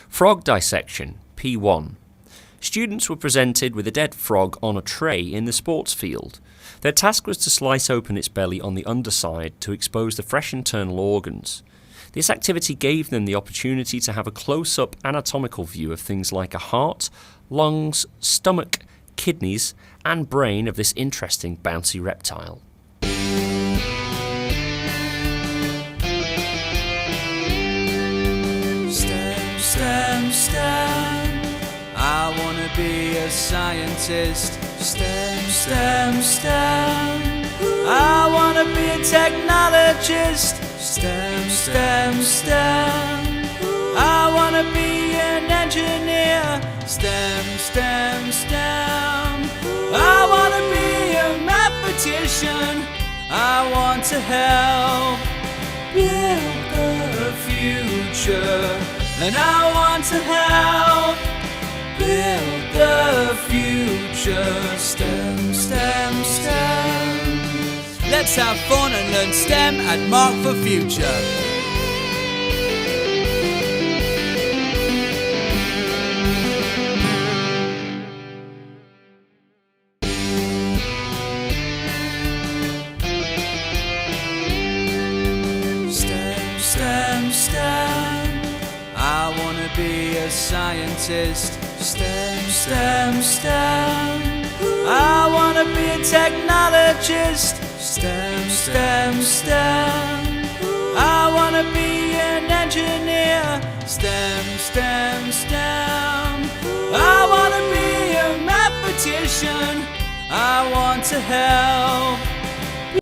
Frog dissection, P1. Students were presented with a dead frog on a tray in the sports field. Their task was to slice open its belly on the underside to expose the fresh internal organs. This activity gave them the opportunity to have a close-up anatomical view of things like a heart, lungs, stomach, kidneys, and brain of this interesting bouncy reptile. STEM, I wanna be a scientist. STEM, I wanna be a technologist. STEM, I wanna be an engineer. STEM, I wanna be a mathematician. I want to help build the future. And I want to help build the future. STEM. Let's have fun and learn STEM at Mark for Future. STEM, I wanna be a scientist. STEM, I wanna be a technologist. STEM, I wanna be an engineer. STEM, I wanna be a mathematician. I want to help